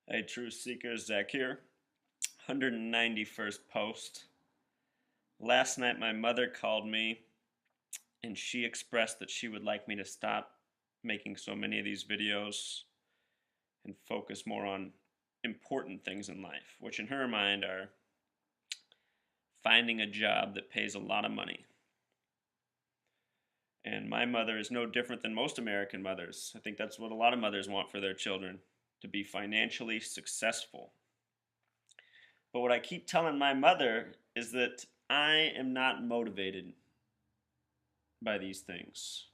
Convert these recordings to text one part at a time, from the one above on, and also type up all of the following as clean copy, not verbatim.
Hey, Truth Seeker, Zach here. 191st post. Last night, my mother called me and she expressed that she would like me to stop making so many of these videos and focus more on important things in life, which in her mind are finding a job that pays a lot of money. And my mother is no different than most American mothers. I think that's what a lot of mothers want for their children, to be financially successful. But what I keep telling my mother is that I am not motivated by these things.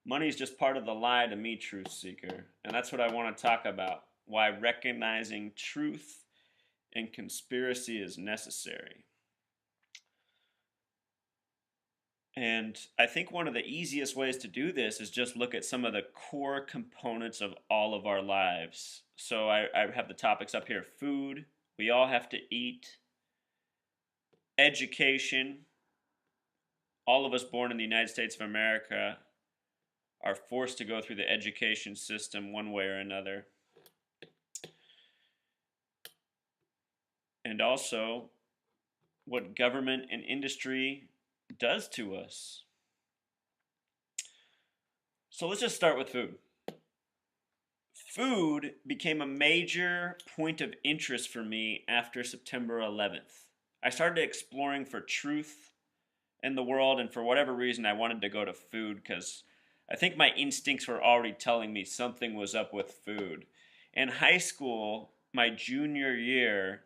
Money is just part of the lie to me, truth seeker. And that's what I want to talk about. Why recognizing truth and conspiracy is necessary. And I think one of the easiest ways to do this is just look at some of the core components of all of our lives. So I have the topics up here: food, we all have to eat; education, all of us born in the United States of America are forced to go through the education system one way or another. And also what government and industry does to us. So let's just start with food. Food became a major point of interest for me after September 11th. I started exploring for truth in the world, and for whatever reason I wanted to go to food because I think my instincts were already telling me something was up with food. In high school, my junior year,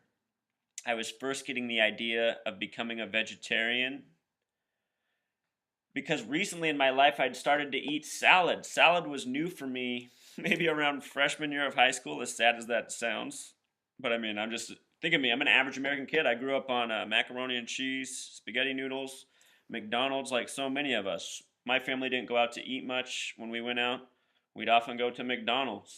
I was first getting the idea of becoming a vegetarian because recently in my life I'd started to eat salad. Salad was new for me maybe around freshman year of high school, as sad as that sounds. But I mean, think of me, I'm an average American kid. I grew up on macaroni and cheese, spaghetti noodles, McDonald's, like so many of us. My family didn't go out to eat much when we went out. We'd often go to McDonald's.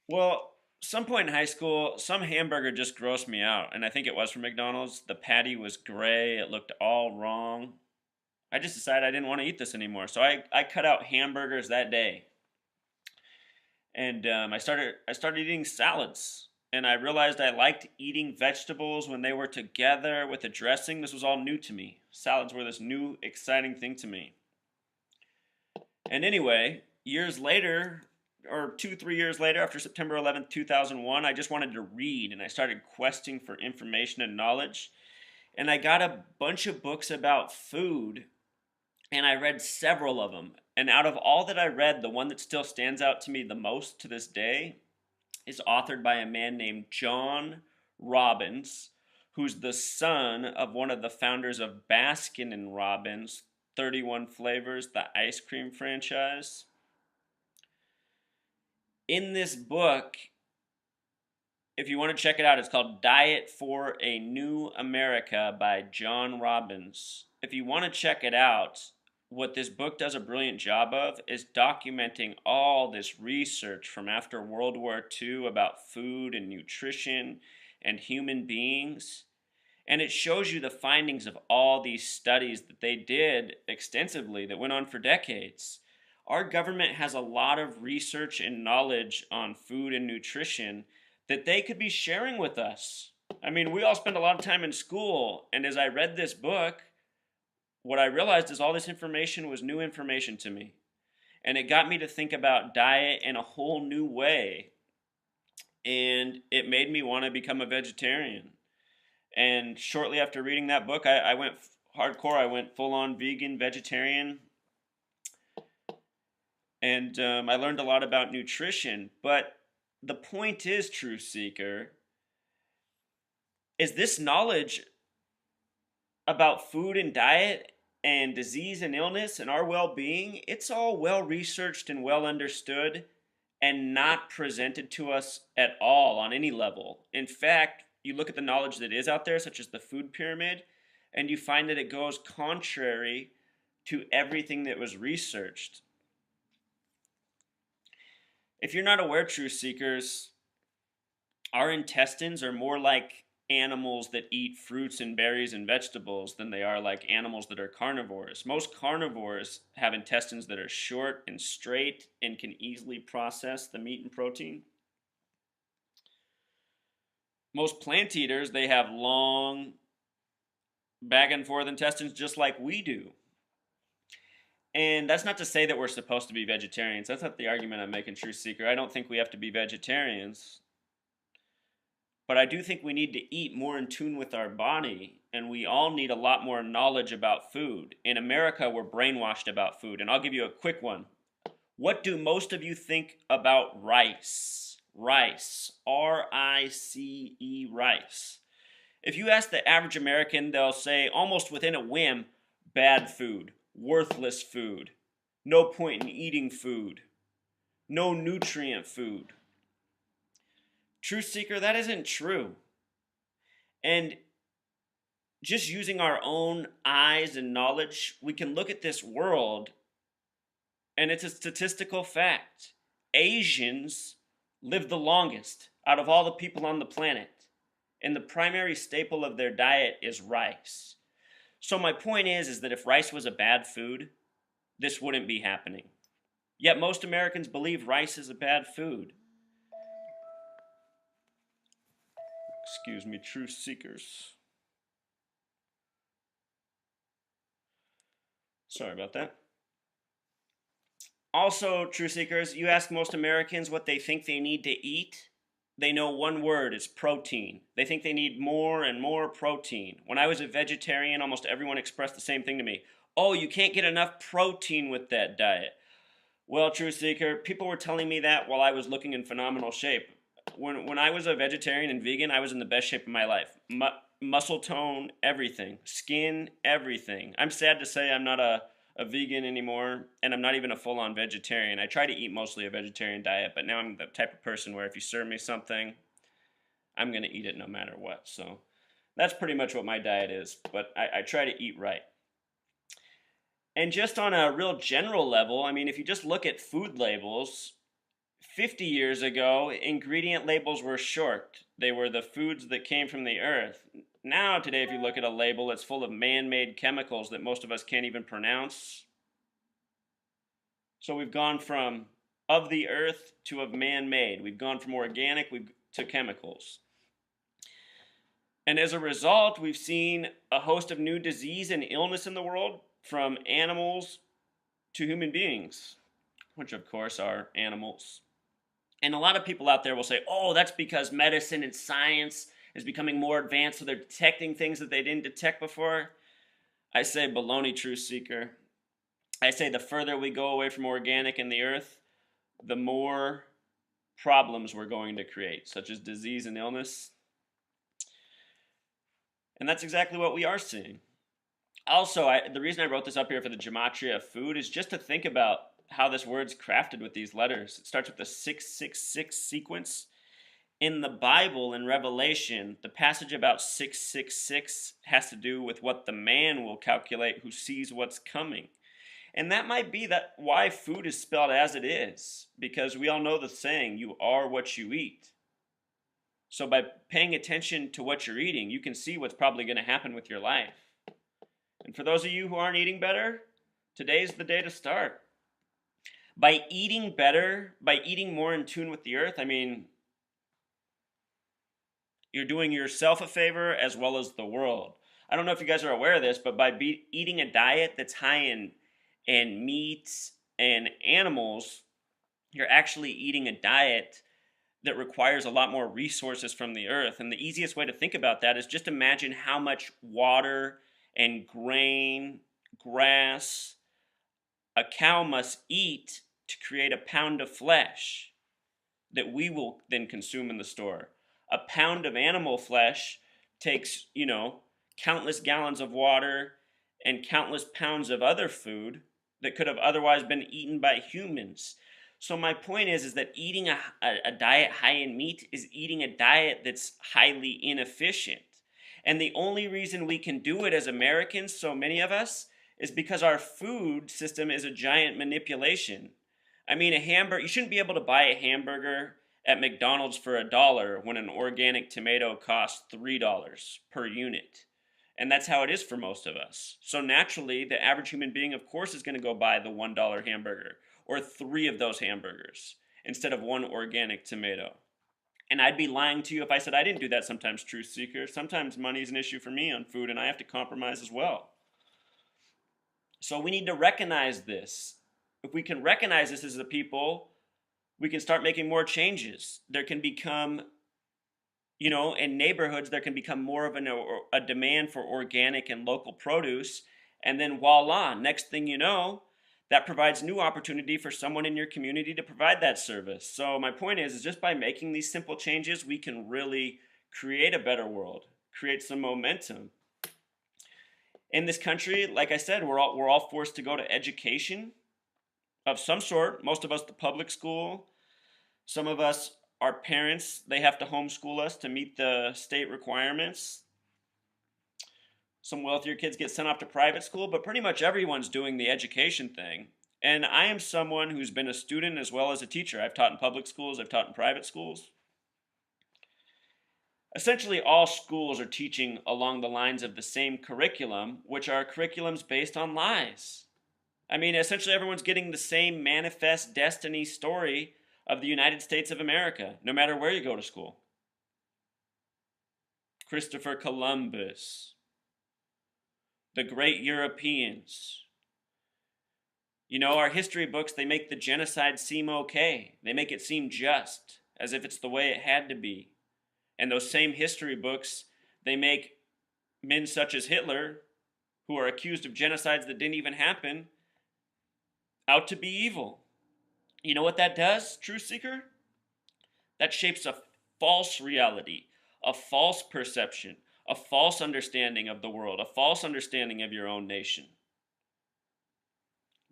Well, some point in high school, some hamburger just grossed me out, and I think it was from McDonald's. The patty was gray, it looked all wrong. I just decided I didn't want to eat this anymore, so I cut out hamburgers that day. And I started eating salads, and I realized I liked eating vegetables when they were together with a dressing. This was all new to me. Salads were this new, exciting thing to me. And anyway, years later, or 2, 3 years later, after September 11th, 2001, I just wanted to read, and I started questing for information and knowledge. And I got a bunch of books about food, and I read several of them. And out of all that I read, the one that still stands out to me the most to this day is authored by a man named John Robbins, who's the son of one of the founders of Baskin and Robbins 31 Flavors, the ice cream franchise. In this book, if you want to check it out, it's called Diet for a New America by John Robbins. If you want to check it out, what this book does a brilliant job of is documenting all this research from after World War II about food and nutrition and human beings. And it shows you the findings of all these studies that they did extensively that went on for decades. Our government has a lot of research and knowledge on food and nutrition that they could be sharing with us. I mean, we all spend a lot of time in school, and as I read this book, what I realized is all this information was new information to me. And it got me to think about diet in a whole new way. And it made me want to become a vegetarian. And shortly after reading that book, I went hardcore. I went full-on vegan, vegetarian. And I learned a lot about nutrition. But the point is, Truth Seeker, is this knowledge about food and diet and disease and illness and our well-being, it's all well researched and well understood and not presented to us at all on any level. In fact, you look at the knowledge that is out there, such as the food pyramid, and you find that it goes contrary to everything that was researched. If you're not aware, truth seekers, our intestines are more like animals that eat fruits and berries and vegetables than they are like animals that are carnivores. Most carnivores have intestines that are short and straight and can easily process the meat and protein. Most plant eaters, they have long back and forth intestines just like we do. And that's not to say that we're supposed to be vegetarians. That's not the argument I'm making, Truth Seeker. I don't think we have to be vegetarians. But I do think we need to eat more in tune with our body, and we all need a lot more knowledge about food. In America, we're brainwashed about food, and I'll give you a quick one. What do most of you think about rice? Rice. R-I-C-E, rice. If you ask the average American, they'll say almost within a whim, bad food, worthless food, no point in eating food, no nutrient food. Truth Seeker, that isn't true. And just using our own eyes and knowledge, we can look at this world, and it's a statistical fact. Asians live the longest out of all the people on the planet, and the primary staple of their diet is rice. So my point is that if rice was a bad food, this wouldn't be happening. Yet most Americans believe rice is a bad food. Excuse me, Truth Seekers. Sorry about that. Also, Truth Seekers, you ask most Americans what they think they need to eat. They know one word, it's protein. They think they need more and more protein. When I was a vegetarian, almost everyone expressed the same thing to me. Oh, you can't get enough protein with that diet. Well, Truth Seeker, people were telling me that while I was looking in phenomenal shape. When I was a vegetarian and vegan, I was in the best shape of my life. Muscle tone, everything. Skin, everything. I'm sad to say I'm not a vegan anymore, and I'm not even a full-on vegetarian. I try to eat mostly a vegetarian diet, but now I'm the type of person where if you serve me something, I'm going to eat it no matter what. So that's pretty much what my diet is, but I try to eat right. And just on a real general level, I mean, if you just look at food labels, 50 years ago, ingredient labels were short. They were the foods that came from the earth. Now, today, if you look at a label, it's full of man-made chemicals that most of us can't even pronounce. So we've gone from of the earth to of man-made. We've gone from organic to chemicals. And as a result, we've seen a host of new disease and illness in the world, from animals to human beings, which of course are animals. And a lot of people out there will say, oh, that's because medicine and science is becoming more advanced, so they're detecting things that they didn't detect before. I say baloney, Truth Seeker. I say the further we go away from organic and the earth, the more problems we're going to create, such as disease and illness. And that's exactly what we are seeing. Also, the reason I wrote this up here for the gematria of food is just to think about how this word's crafted with these letters. It starts with the 666 sequence. In the Bible, in Revelation, the passage about 666 has to do with what the man will calculate who sees what's coming. And that might be why food is spelled as it is, because we all know the saying, you are what you eat. So by paying attention to what you're eating, you can see what's probably going to happen with your life. And for those of you who aren't eating better, today's the day to start. By eating better, by eating more in tune with the earth, I mean, you're doing yourself a favor as well as the world. I don't know if you guys are aware of this, but by eating a diet that's high in meats and animals, you're actually eating a diet that requires a lot more resources from the earth. And the easiest way to think about that is just imagine how much water and grain, grass, a cow must eat to create a pound of flesh that we will then consume in the store. A pound of animal flesh takes, countless gallons of water and countless pounds of other food that could have otherwise been eaten by humans. So my point is that eating a diet high in meat is eating a diet that's highly inefficient. And the only reason we can do it as Americans, so many of us, is because our food system is a giant manipulation. I mean, you shouldn't be able to buy a hamburger at McDonald's for $1 when an organic tomato costs $3 per unit. And that's how it is for most of us. So naturally, the average human being, of course, is going to go buy the $1 hamburger or three of those hamburgers instead of one organic tomato. And I'd be lying to you if I said I didn't do that sometimes, truth seeker. Sometimes money is an issue for me on food, and I have to compromise as well. So we need to recognize this. If we can recognize this as a people, we can start making more changes. There can become, in neighborhoods, there can become more of a demand for organic and local produce. And then voila, next thing you know, that provides new opportunity for someone in your community to provide that service. So my point is just by making these simple changes, we can really create a better world, create some momentum. In this country, like I said, we're all forced to go to education of some sort. Most of us, the public school. Some of us, our parents, they have to homeschool us to meet the state requirements. Some wealthier kids get sent off to private school, but pretty much everyone's doing the education thing. And I am someone who's been a student as well as a teacher. I've taught in public schools, I've taught in private schools. Essentially, all schools are teaching along the lines of the same curriculum, which are curriculums based on lies. I mean, essentially everyone's getting the same manifest destiny story of the United States of America, no matter where you go to school. Christopher Columbus, the great Europeans. Our history books, they make the genocide seem okay. They make it seem just, as if it's the way it had to be. And those same history books, they make men such as Hitler, who are accused of genocides that didn't even happen, out to be evil. You know what that does, truth seeker? That shapes a false reality, a false perception, a false understanding of the world, a false understanding of your own nation.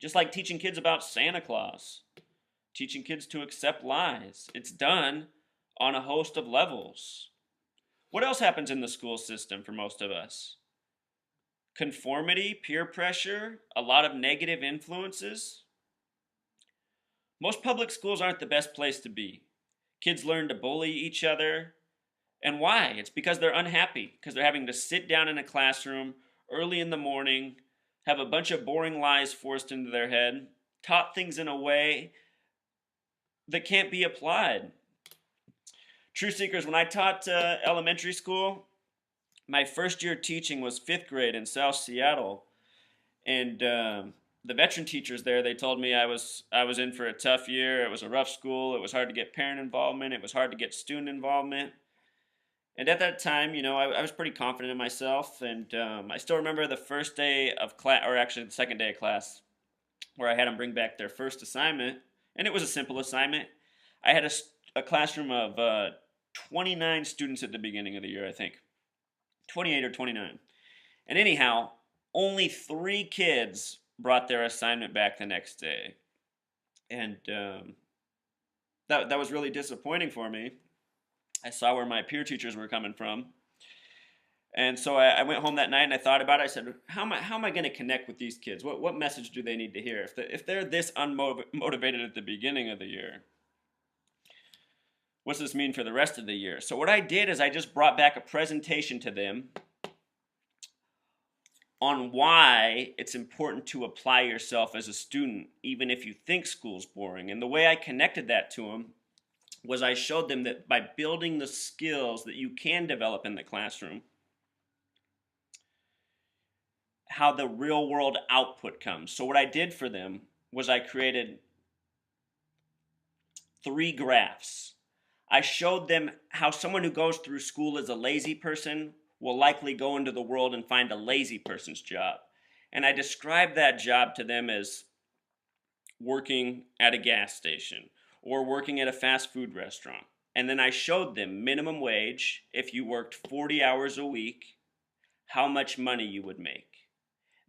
Just like teaching kids about Santa Claus, teaching kids to accept lies. It's done on a host of levels. What else happens in the school system for most of us? Conformity, peer pressure, a lot of negative influences. Most public schools aren't the best place to be. Kids learn to bully each other. And why? It's because they're unhappy, because they're having to sit down in a classroom early in the morning, have a bunch of boring lies forced into their head, taught things in a way that can't be applied. True seekers, when I taught elementary school, my first year teaching was 5th grade in South Seattle. And the veteran teachers there, they told me I was in for a tough year. It was a rough school. It was hard to get parent involvement. It was hard to get student involvement. And at that time, I was pretty confident in myself. And I still remember the first day of class, or actually the second day of class, where I had them bring back their first assignment. And it was a simple assignment. I had a classroom of 29 students at the beginning of the year, I think. 28 or 29. And anyhow, only 3 kids brought their assignment back the next day. And that was really disappointing for me. I saw where my peer teachers were coming from. And so I went home that night and I thought about it. I said, how am I going to connect with these kids? What message do they need to hear? If they're this unmotivated at the beginning of the year, what's this mean for the rest of the year? So what I did is I just brought back a presentation to them on why it's important to apply yourself as a student, even if you think school's boring. And the way I connected that to them was I showed them that by building the skills that you can develop in the classroom, how the real world output comes. So what I did for them was I created 3 graphs. I showed them how someone who goes through school as a lazy person will likely go into the world and find a lazy person's job. And I described that job to them as working at a gas station or working at a fast food restaurant. And then I showed them minimum wage, if you worked 40 hours a week, how much money you would make.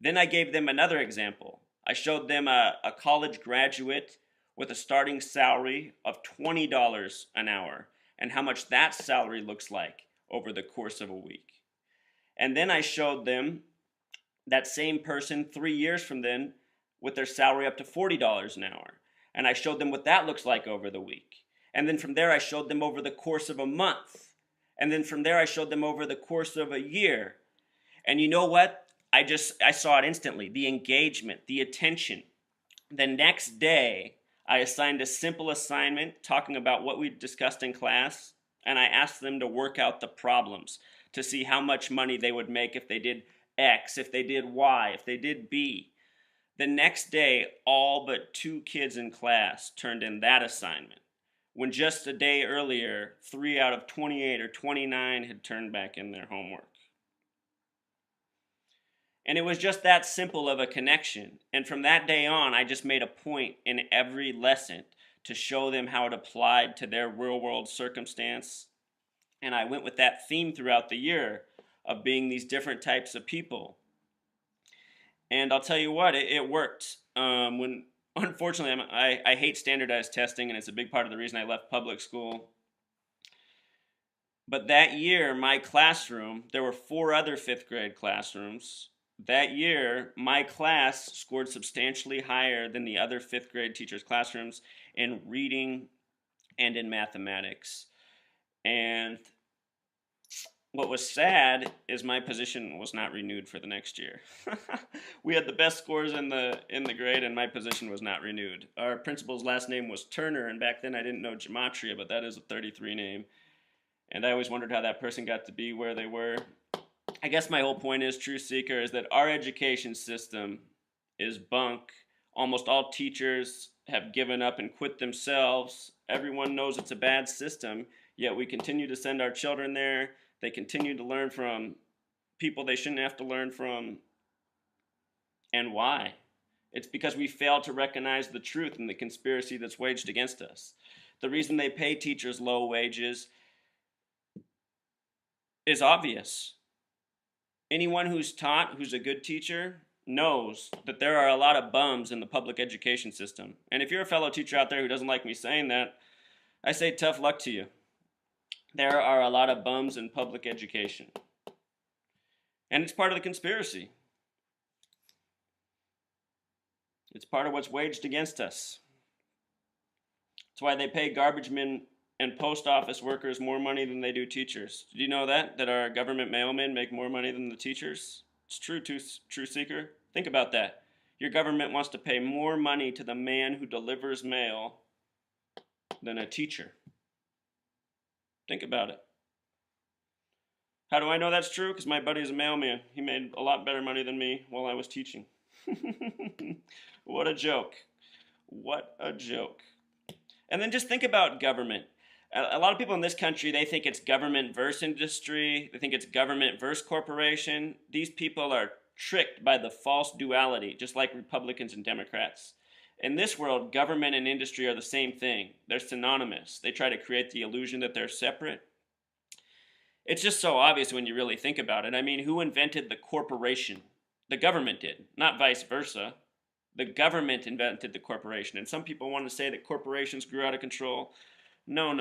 Then I gave them another example. I showed them a college graduate with a starting salary of $20 an hour and how much that salary looks like over the course of a week. And then I showed them that same person 3 years from then with their salary up to $40 an hour. And I showed them what that looks like over the week. And then from there, I showed them over the course of a month. And then from there, I showed them over the course of a year. And you know what? I saw it instantly. The engagement, the attention. The next day, I assigned a simple assignment talking about what we discussed in class, and I asked them to work out the problems to see how much money they would make if they did X, if they did Y, if they did B. The next day, all but 2 kids in class turned in that assignment, when just a day earlier, 3 out of 28 or 29 had turned back in their homework. And it was just that simple of a connection. And from that day on, I just made a point in every lesson to show them how it applied to their real-world circumstance. And I went with that theme throughout the year of being these different types of people. And I'll tell you what, it worked. Unfortunately, I hate standardized testing, and it's a big part of the reason I left public school. But that year, my classroom, there were 4 other 5th grade classrooms. That year, my class scored substantially higher than the other 5th grade teachers' classrooms in reading and in mathematics. And what was sad is my position was not renewed for the next year. We had the best scores in the grade, and my position was not renewed. Our principal's last name was Turner, and back then I didn't know gematria, but that is a 33 name. And I always wondered how that person got to be where they were. I guess my whole point is, True Seeker, is that our education system is bunk. Almost all teachers have given up and quit themselves. Everyone knows it's a bad system, yet we continue to send our children there. They continue to learn from people they shouldn't have to learn from. And why? It's because we fail to recognize the truth in the conspiracy that's waged against us. The reason they pay teachers low wages is obvious. Anyone who's taught, who's a good teacher, knows that there are a lot of bums in the public education system. And if you're a fellow teacher out there who doesn't like me saying that, I say tough luck to you. There are a lot of bums in public education. And it's part of the conspiracy. It's part of what's waged against us. That's why they pay garbage men and post office workers more money than they do teachers. Did you know that? That our government mailmen make more money than the teachers? It's true, True Seeker. Think about that. Your government wants to pay more money to the man who delivers mail than a teacher. Think about it. How do I know that's true? Because my buddy's a mailman. He made a lot better money than me while I was teaching. What a joke. What a joke. And then just think about government. A lot of people in this country, they think it's government versus industry. They think it's government versus corporation. These people are tricked by the false duality, just like Republicans and Democrats. In this world, government and industry are the same thing. They're synonymous. They try to create the illusion that they're separate. It's just so obvious when you really think about it. I mean, who invented the corporation? The government did, not vice versa. The government invented the corporation. And some people want to say that corporations grew out of control. No.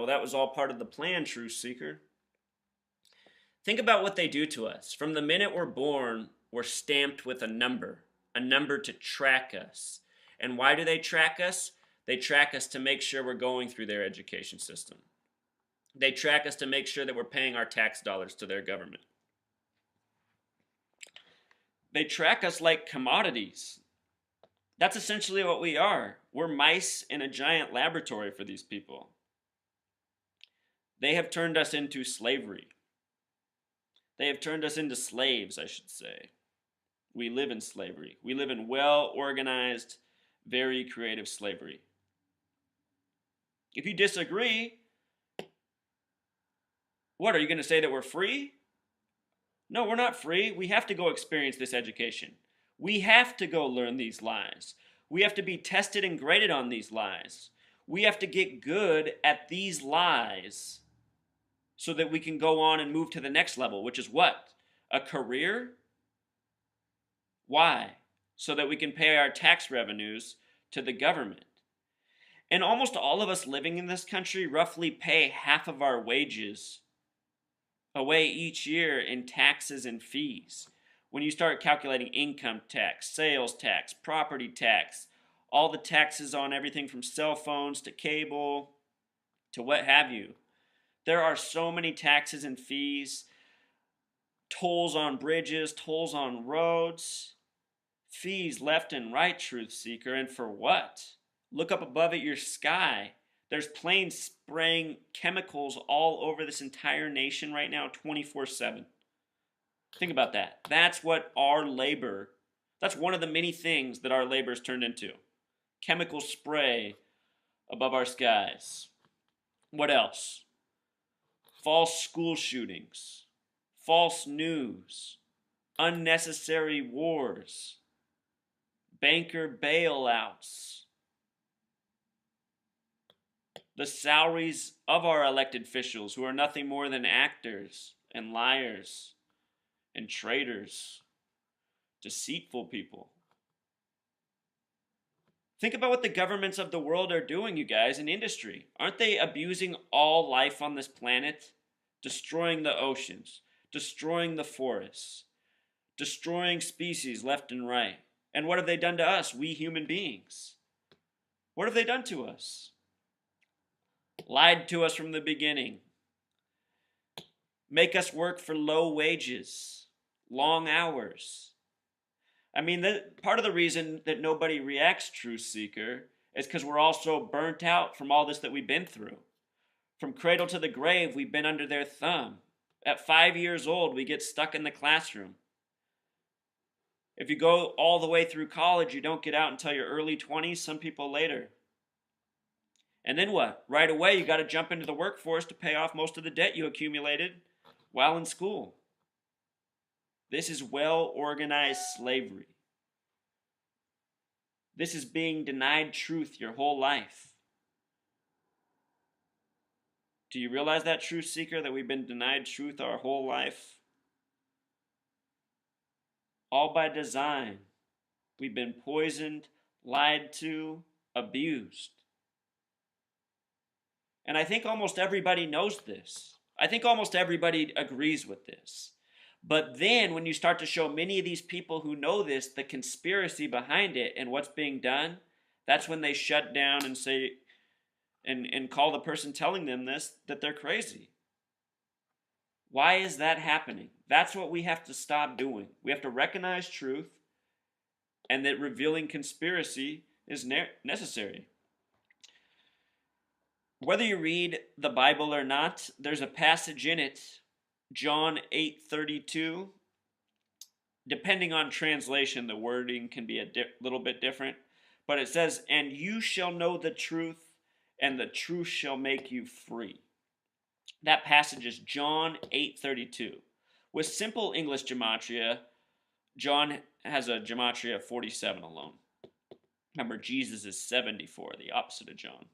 That was all part of the plan, True Seeker. Think about what they do to us. From the minute we're born, we're stamped with a number to track us. And why do they track us? They track us to make sure we're going through their education system. They track us to make sure that we're paying our tax dollars to their government. They track us like commodities. That's essentially what we are. We're mice in a giant laboratory for these people. They have turned us into slavery. They have turned us into slaves, I should say. We live in slavery. We live in well-organized, very creative slavery. If you disagree, what, are you going to say that we're free? No, we're not free. We have to go experience this education. We have to go learn these lies. We have to be tested and graded on these lies. We have to get good at these lies so that we can go on and move to the next level, which is what? A career? Why? So that we can pay our tax revenues to the government. And almost all of us living in this country roughly pay half of our wages away each year in taxes and fees. When you start calculating income tax, sales tax, property tax, all the taxes on everything from cell phones to cable, to what have you. There are so many taxes and fees, tolls on bridges, tolls on roads, fees left and right, truth seeker, and for what? Look up above at your sky. There's planes spraying chemicals all over this entire nation right now, 24/7. Think about that. That's what our labor, that's one of the many things that our labor has turned into. Chemical spray above our skies. What else? False school shootings, false news, unnecessary wars, banker bailouts, the salaries of our elected officials who are nothing more than actors and liars and traitors, deceitful people. Think about what the governments of the world are doing, you guys, in industry. Aren't they abusing all life on this planet? Destroying the oceans, destroying the forests, destroying species left and right. And what have they done to us, we human beings? What have they done to us? Lied to us from the beginning. Make us work for low wages, long hours. I mean, part of the reason that nobody reacts, truth seeker, is because we're all so burnt out from all this that we've been through. From cradle to the grave, we've been under their thumb. At 5 years old, we get stuck in the classroom. If you go all the way through college, you don't get out until your early 20s, some people later. And then what? Right away, you got to jump into the workforce to pay off most of the debt you accumulated while in school. This is well-organized slavery. This is being denied truth your whole life. Do you realize that, truth seeker, that we've been denied truth our whole life? All by design. We've been poisoned, lied to, abused. And I think almost everybody knows this. I think almost everybody agrees with this. But then when you start to show many of these people who know this, the conspiracy behind it and what's being done, that's when they shut down and say, and call the person telling them this, that they're crazy. Why is that happening? That's what we have to stop doing. We have to recognize truth and that revealing conspiracy is necessary. Whether you read the Bible or not, there's a passage in it, John 8:32. Depending on translation, the wording can be a little bit different. But it says, "And you shall know the truth, and the truth shall make you free." That passage is John 8:32. With simple English gematria, John has a gematria of 47 alone. Remember, Jesus is 74, the opposite of John.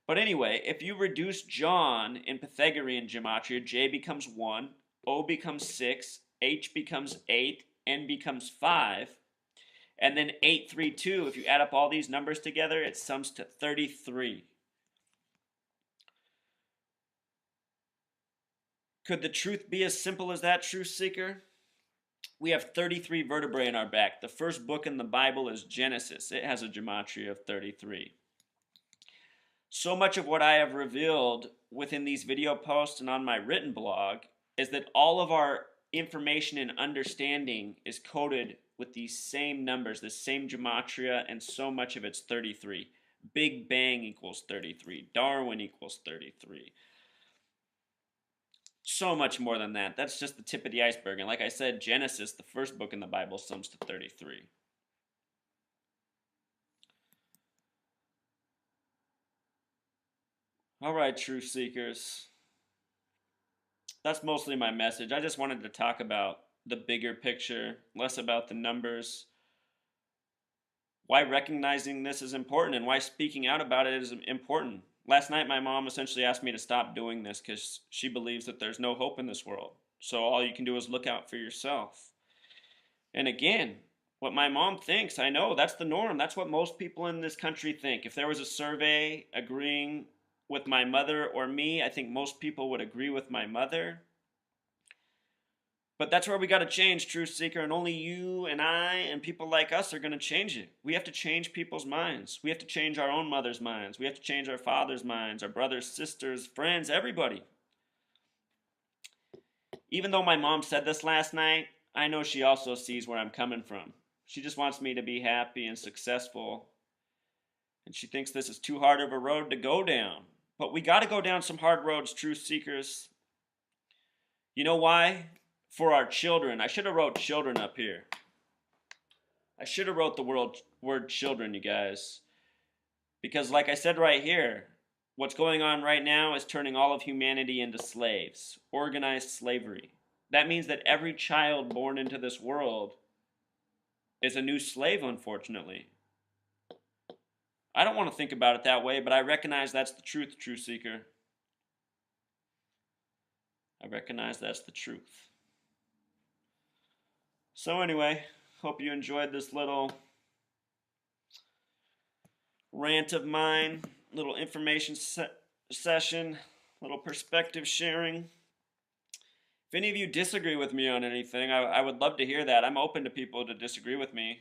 But anyway, if you reduce John in Pythagorean gematria, J becomes 1, O becomes 6, H becomes 8, N becomes 5, and then 832, if you add up all these numbers together, it sums to 33. Could the truth be as simple as that, truth seeker? We have 33 vertebrae in our back. The first book in the Bible is Genesis. It has a gematria of 33. So much of what I have revealed within these video posts and on my written blog is that all of our information and understanding is coded with these same numbers, the same gematria, and so much of it's 33. Big Bang equals 33. Darwin equals 33. So much more than that. That's just the tip of the iceberg. And like I said, Genesis, the first book in the Bible, sums to 33. All right, truth seekers. That's mostly my message. I just wanted to talk about the bigger picture, less about the numbers. Why recognizing this is important and why speaking out about it is important. Last night, my mom essentially asked me to stop doing this because she believes that there's no hope in this world. So all you can do is look out for yourself. And again, what my mom thinks, I know that's the norm. That's what most people in this country think. If there was a survey agreeing with my mother or me, I think most people would agree with my mother. But that's where we got to change, Truth Seeker, and only you and I and people like us are going to change it. We have to change people's minds. We have to change our own mother's minds. We have to change our father's minds, our brothers, sisters, friends, everybody. Even though my mom said this last night, I know she also sees where I'm coming from. She just wants me to be happy and successful. And she thinks this is too hard of a road to go down. But we got to go down some hard roads, Truth Seekers. You know why? For our children. I should have wrote children up here. I should have wrote the word children, you guys. Because like I said right here, what's going on right now is turning all of humanity into slaves. Organized slavery. That means that every child born into this world is a new slave, unfortunately. I don't want to think about it that way, but I recognize that's the truth, Truth Seeker. I recognize that's the truth. So anyway, hope you enjoyed this little rant of mine, little information session, little perspective sharing. If any of you disagree with me on anything, I would love to hear that. I'm open to people to disagree with me.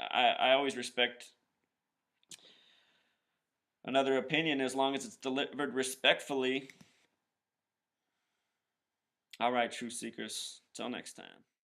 I always respect another opinion as long as it's delivered respectfully. All right, Truth Seekers, till next time.